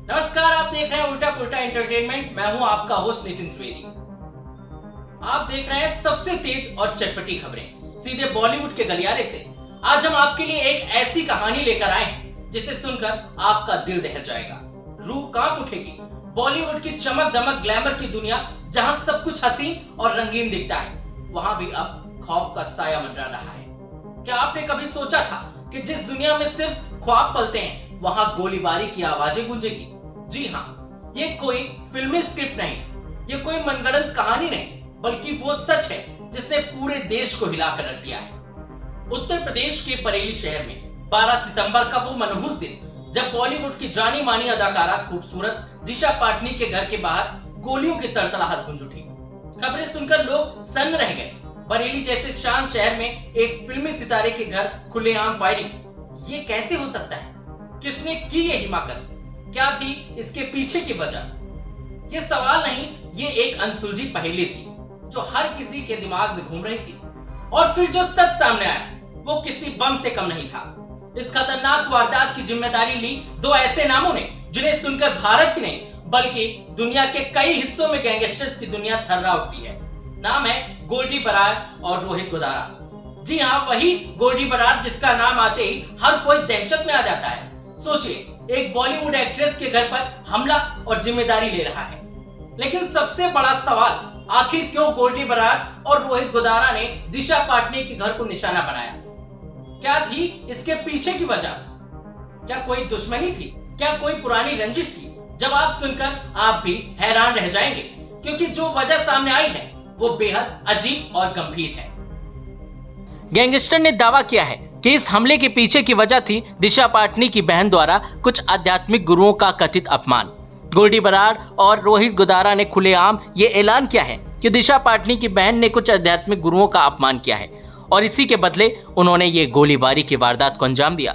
नमस्कार, आप देख रहे हैं उल्टा पुल्टा एंटरटेनमेंट। मैं हूं आपका होस्ट नितिन त्रिवेदी। आप देख रहे हैं सबसे तेज और चटपटी खबरें सीधे बॉलीवुड के गलियारे से। आज हम आपके लिए एक ऐसी कहानी लेकर आए हैं जिसे सुनकर आपका दिल दहल जाएगा, रूह कांप उठेगी। बॉलीवुड की चमक दमक ग्लैमर की दुनिया जहां सब कुछ हसीन और रंगीन दिखता है, वहां भी अब खौफ का साया मंडरा रहा है। क्या आपने कभी सोचा था कि जिस दुनिया में सिर्फ ख्वाब पलते हैं, वहां गोलीबारी की आवाजें गूंजेगी? जी हाँ, ये कोई फिल्मी स्क्रिप्ट नहीं, ये कोई मनगढ़ंत कहानी नहीं, बल्कि वो सच है जिसने पूरे देश को हिलाकर रख दिया है। उत्तर प्रदेश के बरेली शहर में 12 सितंबर का वो मनहूस दिन जब बॉलीवुड की जानी मानी अदाकारा खूबसूरत दिशा पाटनी के घर के बाहर गोलियों की तड़तड़ाहट गूंज उठी। खबरें सुनकर लोग सन्न रह गए। बरेली जैसे शांत शहर में एक फिल्मी सितारे के घर खुलेआम फायरिंग, ये कैसे हो सकता है? किसने की ये हिमाकत? क्या थी इसके पीछे की वजह? ये सवाल नहीं, ये एक अनसुलझी पहेली थी जो हर किसी के दिमाग में घूम रही थी। और फिर जो सच सामने आया वो किसी बम से कम नहीं था। इस खतरनाक वारदात की जिम्मेदारी ली दो ऐसे नामों ने जिन्हें सुनकर भारत ही नहीं बल्कि दुनिया के कई हिस्सों में गैंगस्टर्स की दुनिया थर्रा उठती है। नाम है गोल्डी बरार और रोहित गोदारा। जी हाँ, वही गोल्डी बरार जिसका नाम आते ही हर कोई दहशत में आ जाता है। सोचिए, एक बॉलीवुड एक्ट्रेस के घर पर हमला और जिम्मेदारी ले रहा है। लेकिन सबसे बड़ा सवाल, आखिर क्यों गोल्डी बरार और रोहित गोदारा ने दिशा पाटनी के घर को निशाना बनाया? क्या थी इसके पीछे की वजह? क्या कोई दुश्मनी थी? क्या कोई पुरानी रंजिश थी? जवाब सुनकर आप भी हैरान रह जाएंगे, क्योंकि जो वजह सामने आई है वो बेहद अजीब और गंभीर है। गैंगस्टर ने दावा किया है कि इस हमले के पीछे की वजह थी दिशा पाटनी की बहन द्वारा कुछ आध्यात्मिक गुरुओं का कथित अपमान। गोल्डी बरार और रोहित गोदारा ने खुलेआम ये ऐलान किया है कि दिशा पाटनी की बहन ने कुछ आध्यात्मिक गुरुओं का अपमान किया है और इसी के बदले उन्होंने ये गोलीबारी की वारदात को अंजाम दिया।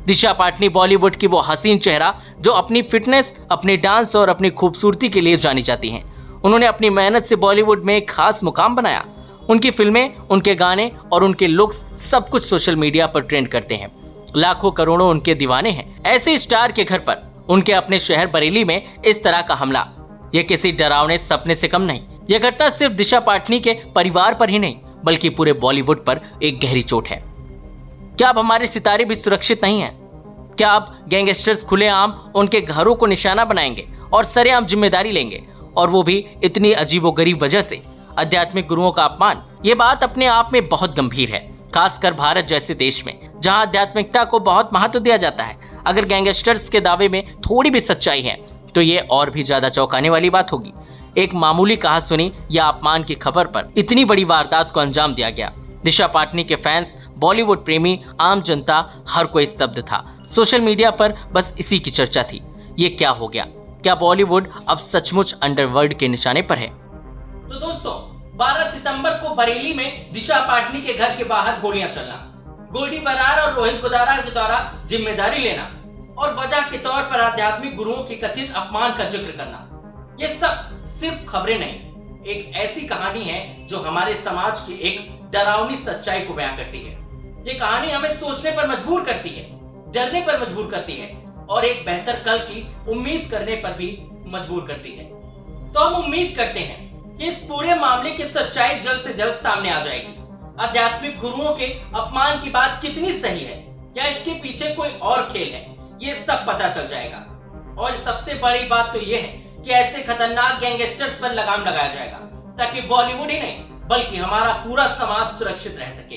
दिशा पाटनी बॉलीवुड की वो हसीन चेहरा जो अपनी फिटनेस, अपने डांस और अपनी खूबसूरती के लिए जानी जाती हैं। उन्होंने अपनी मेहनत से बॉलीवुड में एक खास मुकाम बनाया। उनकी फिल्में, उनके गाने और उनके लुक्स सब कुछ सोशल मीडिया पर ट्रेंड करते हैं। लाखों करोड़ों उनके दीवाने हैं। ऐसे स्टार के घर पर उनके अपने शहर बरेली में इस तरह का हमला, यह किसी डरावने सपने से कम नहीं। यह घटना सिर्फ दिशा पाटनी के परिवार पर ही नहीं बल्कि पूरे बॉलीवुड पर एक गहरी चोट है। क्या अब हमारे सितारे भी सुरक्षित नहीं हैं? क्या अब गैंगस्टर्स खुलेआम उनके घरों को निशाना बनाएंगे और सरेआम जिम्मेदारी लेंगे, और वो भी इतनी अजीबोगरीब वजह से? आध्यात्मिक गुरुओं का अपमान, ये बात अपने आप में बहुत गंभीर है, खासकर भारत जैसे देश में जहां आध्यात्मिकता को बहुत महत्व दिया जाता है। अगर गैंगस्टर्स के दावे में थोड़ी भी सच्चाई है तो ये और भी ज्यादा चौंकाने वाली बात होगी। एक मामूली कहासुनी या अपमान की खबर पर इतनी बड़ी वारदात को अंजाम दिया गया। दिशा पाटनी के फैंस, बॉलीवुड प्रेमी, आम जनता, हर कोई स्तब्ध था। सोशल मीडिया पर बस इसी की चर्चा थी। ये क्या हो गया? क्या बॉलीवुड अब सचमुच अंडरवर्ल्ड के निशाने पर है? तो दोस्तों, 12 सितंबर को बरेली में दिशा पाटनी के घर के बाहर गोलियां चलना, गोल्डी बरार और रोहित गोदारा के द्वारा जिम्मेदारी लेना और वजह के तौर पर आध्यात्मिक गुरुओं के कथित अपमान का जिक्र करना, ये सब सिर्फ खबरें नहीं, एक ऐसी कहानी है जो हमारे समाज की एक डरावनी सच्चाई को बयां करती है। ये कहानी हमें सोचने पर मजबूर करती है, डरने पर मजबूर करती है और एक बेहतर कल की उम्मीद करने पर भी मजबूर करती है। तो हम उम्मीद करते हैं कि इस पूरे मामले की सच्चाई जल्द से जल्द सामने आ जाएगी। आध्यात्मिक गुरुओं के अपमान की बात कितनी सही है या इसके पीछे कोई और खेल है, ये सब पता चल जाएगा। और सबसे बड़ी बात तो ये है कि ऐसे खतरनाक गैंगस्टर्स पर लगाम लगाया जाएगा ताकि बॉलीवुड ही नहीं बल्कि हमारा पूरा समाज सुरक्षित रह सके।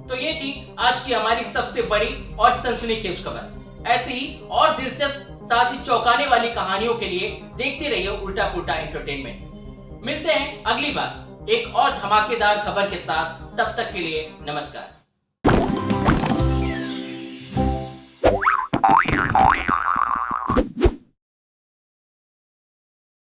तो ये थी आज की हमारी सबसे बड़ी और सनसनीखेज खबर। ऐसी ही और दिलचस्प, साथ ही चौंकाने वाली कहानियों के लिए देखते रहिए उल्टा पुल्टा एंटरटेनमेंट। मिलते हैं अगली बार एक और धमाकेदार खबर के साथ। तब तक के लिए नमस्कार।